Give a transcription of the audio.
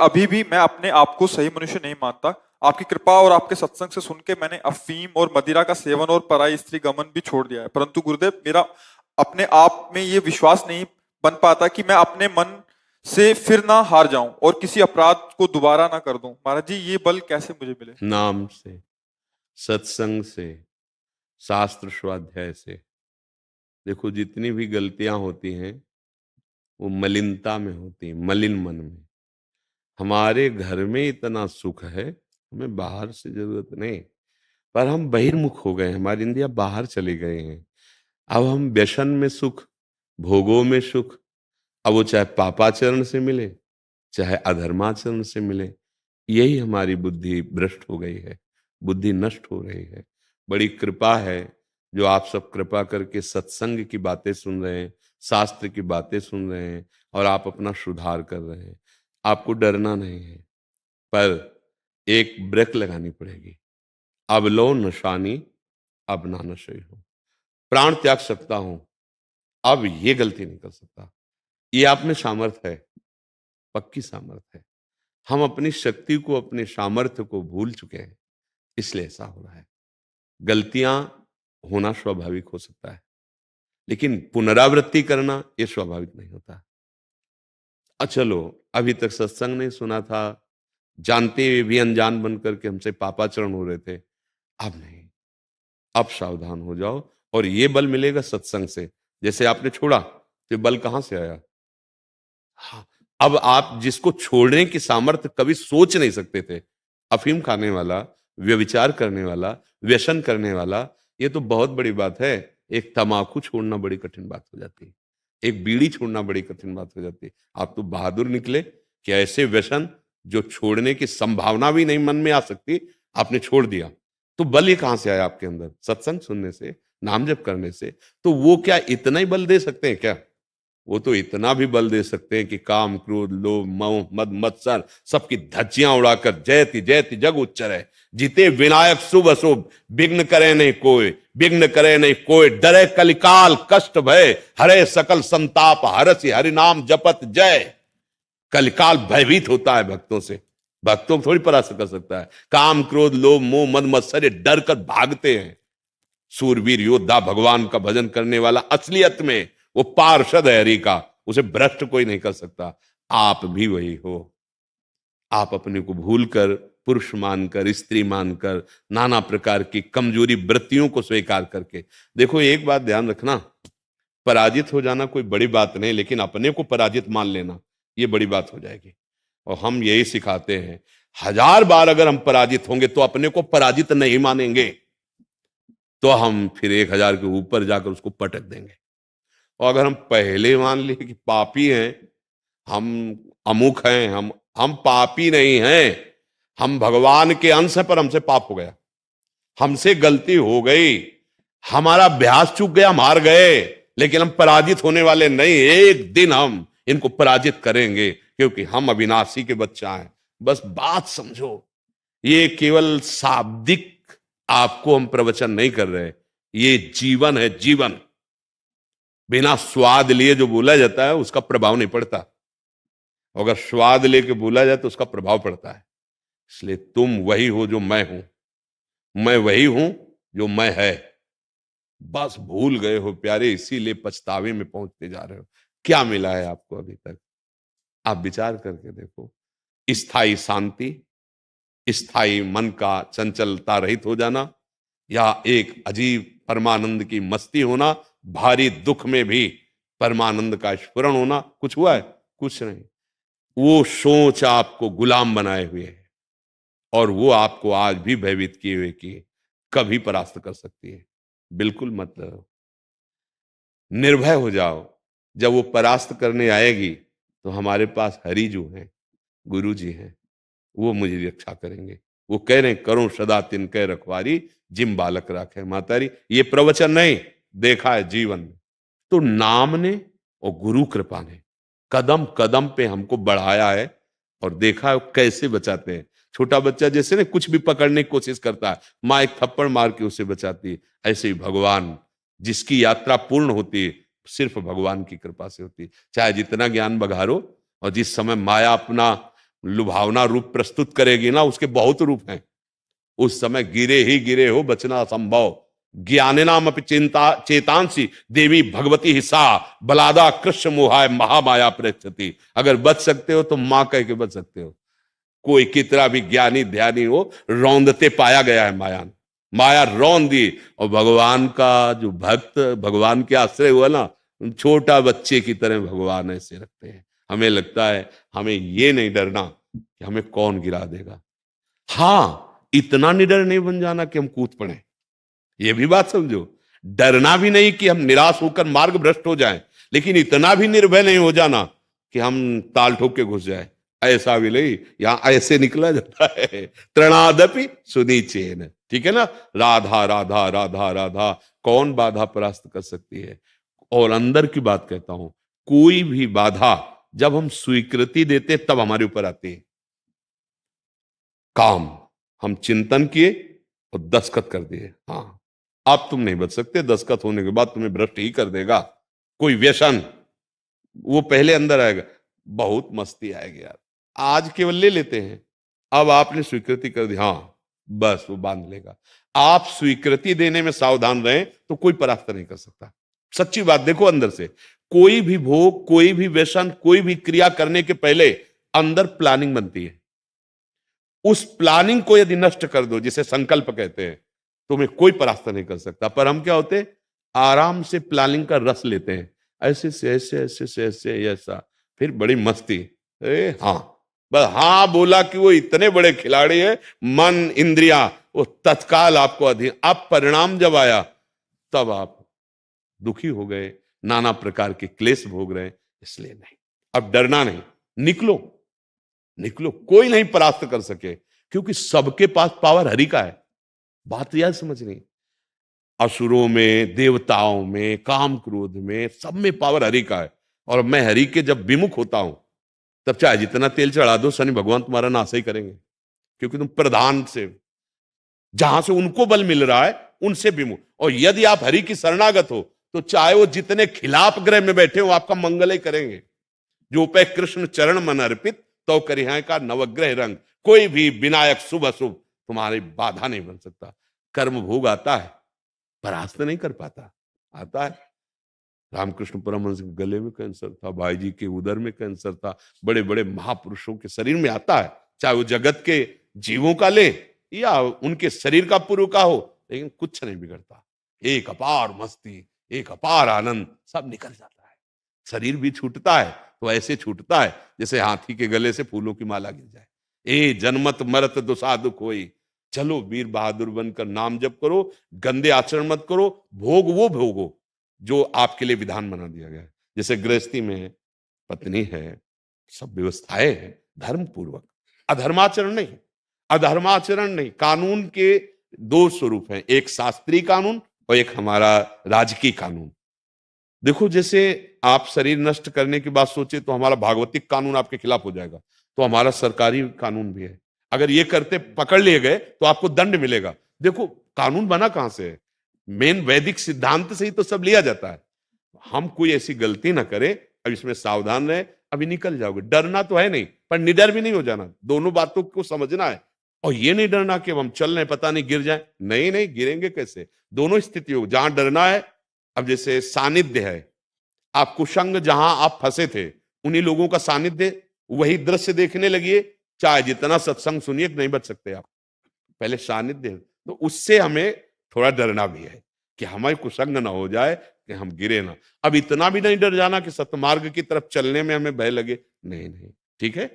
अभी भी मैं अपने आप को सही मनुष्य नहीं मानता। आपकी कृपा और आपके सत्संग से सुन के मैंने अफीम और मदिरा का सेवन और पराई स्त्री गमन भी छोड़ दिया है। परंतु गुरुदेव, मेरा अपने आप में ये विश्वास नहीं बन पाता कि मैं अपने मन से फिर ना हार जाऊं और किसी अपराध को दोबारा ना कर दूं। महाराज जी, ये बल कैसे मुझे मिले? नाम से, सत्संग से, शास्त्र स्वाध्याय से। देखो, जितनी भी गलतियां होती हैं वो मलिनता में होती हैं, मलिन मन में। हमारे घर में इतना सुख है, हमें बाहर से जरूरत नहीं। पर हम बहिर्मुख हो गए, हमारी इंद्रियां बाहर चले गए हैं। अब हम व्यसन में सुख, भोगों में सुख, अब वो चाहे पापाचरण से मिले चाहे अधर्माचरण से मिले, यही हमारी बुद्धि भ्रष्ट हो गई है, बुद्धि नष्ट हो रही है। बड़ी कृपा है जो आप सब कृपा करके सत्संग की बातें सुन रहे हैं, शास्त्र की बातें सुन रहे हैं और आप अपना सुधार कर रहे हैं। आपको डरना नहीं है, पर एक ब्रेक लगानी पड़ेगी। अब लो नशानी, अब ना नशे हो। प्राण त्याग सकता हूं, अब ये गलती नहीं कर सकता। ये आप में सामर्थ्य है, पक्की सामर्थ्य है। हम अपनी शक्ति को, अपने सामर्थ्य को भूल चुके हैं, इसलिए ऐसा हो रहा है। गलतियां होना स्वाभाविक हो सकता है, लेकिन पुनरावृत्ति करना यह स्वाभाविक नहीं होता। चलो, अभी तक सत्संग नहीं सुना था, जानते हुए भी अनजान बन करके हमसे पापाचरण हो रहे थे। अब नहीं, अब सावधान हो जाओ। और ये बल मिलेगा सत्संग से। जैसे आपने छोड़ा तो ये बल कहां से आया? हाँ, अब आप जिसको छोड़ने की सामर्थ्य कभी सोच नहीं सकते थे, अफीम खाने वाला, व्यभिचार करने वाला, व्यसन करने वाला, ये तो बहुत बड़ी बात है। एक तमाकू छोड़ना बड़ी कठिन बात हो जाती है, एक बीड़ी छोड़ना बड़ी कठिन बात हो जाती है। आप तो बहादुर निकले कि ऐसे व्यसन जो छोड़ने की संभावना भी नहीं मन में आ सकती, आपने छोड़ दिया। तो बल ये कहां से आया आपके अंदर? सत्संग सुनने से, नाम जप करने से। तो वो क्या इतना ही बल दे सकते हैं क्या? वो तो इतना भी बल दे सकते हैं कि काम, क्रोध, लोभ, मोह, मद, मत्सर सबकी धज्जियां उड़ाकर जयति जयति जग उच्चरे, जीते विनायक शुभ अशुभ, विघ्न करे नहीं कोई, विघ्न करे नहीं कोई, डरे कलिकाल कष्ट भय, हरे सकल संताप, हरसि हरि नाम जपत जय। कलिकाल भयभीत होता है भक्तों से, भक्तों को थोड़ी परास्त कर सकता है। काम, क्रोध, लोभ, मोह, मद, मत्सर ये डर कर भागते हैं। सूरवीर योद्धा, भगवान का भजन करने वाला, असलियत में वो पार्षद है हरि का, उसे भ्रष्ट कोई नहीं कर सकता। आप भी वही हो। आप अपने को भूलकर, पुरुष मानकर, स्त्री मानकर, नाना प्रकार की कमजोरी वृत्तियों को स्वीकार करके, देखो एक बात ध्यान रखना, पराजित हो जाना कोई बड़ी बात नहीं, लेकिन अपने को पराजित मान लेना ये बड़ी बात हो जाएगी। और हम यही सिखाते हैं, 1000 बार अगर हम पराजित होंगे तो अपने को पराजित नहीं मानेंगे, तो हम फिर 1000 के ऊपर जाकर उसको पटक देंगे। और अगर हम पहले मान लिए कि पापी हैं, हम अमुक हैं, हम पापी नहीं हैं, हम भगवान के अंश हैं, पर हमसे पाप हो गया, हमसे गलती हो गई, हमारा अभ्यास चूक गया, हम हार गए, लेकिन हम पराजित होने वाले नहीं। एक दिन हम इनको पराजित करेंगे, क्योंकि हम अविनाशी के बच्चा हैं। बस बात समझो, ये केवल शाब्दिक आपको हम प्रवचन नहीं कर रहे, ये जीवन है, जीवन। बिना स्वाद लिए जो बोला जाता है उसका प्रभाव नहीं पड़ता, अगर स्वाद लेके बोला जाए तो उसका प्रभाव पड़ता है। इसलिए तुम वही हो जो मैं हूं, मैं वही हूं जो मैं है। बस भूल गए हो प्यारे, इसीलिए पछतावे में पहुंचते जा रहे हो। क्या मिला है आपको अभी तक? आप विचार करके देखो। स्थायी शांति, स्थायी मन का चंचलता रहित हो जाना, या एक अजीब परमानंद की मस्ती होना, भारी दुख में भी परमानंद का स्फुरण होना, कुछ हुआ है? कुछ नहीं। वो सोच आपको गुलाम बनाए हुए है, और वो आपको आज भी भयभीत किए हुए कि कभी परास्त कर सकती है। बिल्कुल मत डरो, निर्भय हो जाओ। जब वो परास्त करने आएगी तो हमारे पास हरि जो है, गुरु जी हैं, वो मुझे रक्षा करेंगे। वो कह रहे हैं, करो सदा तिनके रखवारी, जिम बालक राखे मातारी। ये प्रवचन नहीं, देखा है जीवन में। तो नाम ने और गुरु कृपा ने कदम कदम पे हमको बढ़ाया है, और देखा है कैसे बचाते हैं। छोटा बच्चा जैसे ना कुछ भी पकड़ने की कोशिश करता है, माँ एक थप्पड़ मार के उसे बचाती है, ऐसे ही भगवान, जिसकी यात्रा पूर्ण होती है सिर्फ भगवान की कृपा से होती है। चाहे जितना ज्ञान बघारो, और जिस समय माया अपना लुभावना रूप प्रस्तुत करेगी ना, उसके बहुत रूप हैं। उस समय गिरे ही गिरे हो, बचना असंभव। ज्ञानिनाम अपि चिंता चेतांसी देवी भगवती हिस्सा बलादा कृष्ण मोहाय महामाया प्रेक्षति। अगर बच सकते हो तो मां कह के बच सकते हो। कोई कितना भी ज्ञानी ध्यानी हो, रौंदते पाया गया है माया ने। माया रौंद दी। और भगवान का जो भक्त भगवान के आश्रय हुआ ना, छोटा बच्चे की तरह भगवान ऐसे रखते हैं। हमें लगता है हमें ये नहीं डरना कि हमें कौन गिरा देगा। हाँ, इतना निडर नहीं बन जाना कि हम कूद पड़े, ये भी बात समझो। डरना भी नहीं कि हम निराश होकर मार्ग भ्रष्ट हो जाएं, लेकिन इतना भी निर्भय नहीं हो जाना कि हम ताल ठोक के घुस जाए। ऐसा भी नहीं, यहां ऐसे निकला जाता है, तृणादपि सुनीचेन। ठीक है ना, राधा राधा राधा राधा, कौन बाधा परास्त कर सकती है। और अंदर की बात कहता हूं, कोई भी बाधा जब हम स्वीकृति देते तब हमारे ऊपर आती है। काम हम चिंतन किए और दस्तखत कर दिए, हाँ अब तुम नहीं बच सकते, दस्तखत होने के बाद तुम्हें भ्रष्ट ही कर देगा। कोई व्यसन वो पहले अंदर आएगा, बहुत मस्ती आएगी यार, आज केवल ले लेते हैं। अब आपने स्वीकृति कर दी, हाँ बस वो बांध लेगा। आप स्वीकृति देने में सावधान रहें तो कोई परास्त नहीं कर सकता। सच्ची बात देखो, अंदर से कोई भी भोग, कोई भी व्यसन, कोई भी क्रिया करने के पहले अंदर प्लानिंग बनती है। उस प्लानिंग को यदि नष्ट कर दो, जिसे संकल्प कहते हैं, तुम्हें कोई परास्त नहीं कर सकता। पर हम क्या होते, आराम से प्लानिंग का रस लेते हैं, ऐसे से ऐसे ऐसे से ऐसे ऐसा, फिर बड़ी मस्ती। हाँ बस हाँ बोला कि वो इतने बड़े खिलाड़ी है, मन इंद्रिया वो तत्काल आपको अधीन। अब परिणाम जब आया तब आप दुखी हो गए, नाना प्रकार के क्लेश भोग रहे। इसलिए नहीं, अब डरना नहीं, निकलो निकलो, कोई नहीं परास्त कर सके, क्योंकि सबके पास पावर हरि का है। बात यह समझनी, असुरों में, देवताओं में, काम क्रोध में, सब में पावर हरि का है। और मैं हरि के जब विमुख होता हूं, तब चाहे जितना तेल चढ़ा दो, शनि भगवान तुम्हारा नाश ही करेंगे, क्योंकि तुम प्रधान से, जहां से उनको बल मिल रहा है उनसे विमुख। और यदि आप हरि की शरणागत हो तो चाहे वो जितने खिलाफ ग्रह में बैठे हो, आपका मंगल ही करेंगे। जो पे कृष्ण चरण मन अर्पित तो करिहाय का नवग्रह रंग। कोई भी विनायक शुभ अशुभ तुम्हारी बाधा नहीं बन सकता। कर्म भोग आता है, परास्त नहीं कर पाता, आता है। रामकृष्ण परमहंस के गले में कैंसर था, भाई जी के उदर में कैंसर था, बड़े बड़े महापुरुषों के शरीर में आता है, चाहे वो जगत के जीवों का ले या उनके शरीर का पूर्व का हो, लेकिन कुछ नहीं बिगड़ता। एक अपार मस्ती, एक अपार आनंद, सब निकल जाता है। शरीर भी छूटता है तो ऐसे छूटता है जैसे हाथी के गले से फूलों की माला गिर जाए। ए जन्मत मरत दुसाधु कोई, चलो वीर बहादुर बनकर नाम जप करो, गंदे आचरण मत करो, भोग वो भोगो जो आपके लिए विधान बना दिया गया है। जैसे गृहस्थी में है, पत्नी है, सब व्यवस्थाएं हैं धर्म पूर्वक, अधर्माचरण नहीं। अधर्माचरण नहीं, कानून के दो स्वरूप हैं, एक शास्त्रीय कानून और एक हमारा राजकीय कानून। देखो जैसे आप शरीर नष्ट करने की बात सोचे तो हमारा भागवतिक कानून आपके खिलाफ हो जाएगा, तो हमारा सरकारी कानून भी है। अगर ये करते पकड़ लिए गए तो आपको दंड मिलेगा। देखो कानून बना कहां से है, मेन वैदिक सिद्धांत से ही तो सब लिया जाता है। हम कोई ऐसी गलती ना करें, अब इसमें सावधान रहे, अभी निकल जाओगे। डरना तो है नहीं, पर निडर भी नहीं हो जाना, दोनों बातों को समझना है। और ये नहीं डरना कि हम चल रहे पता नहीं गिर जाए, नहीं नहीं गिरेंगे कैसे। दोनों स्थिति हो, जहां डरना है, अब जैसे सानिध्य है, आप कुसंग जहां आप फंसे थे, उन्हीं लोगों का सानिध्य, वही दृश्य देखने लगिए, चाहे जितना सत्संग सुनिए नहीं बच सकते आप। पहले सानिध्य, तो उससे हमें थोड़ा डरना भी है कि हमारे कुसंग ना हो जाए, कि हम गिरे ना। अब इतना भी नहीं डर जाना कि सतमार्ग की तरफ चलने में हमें भय लगे, नहीं नहीं, ठीक है।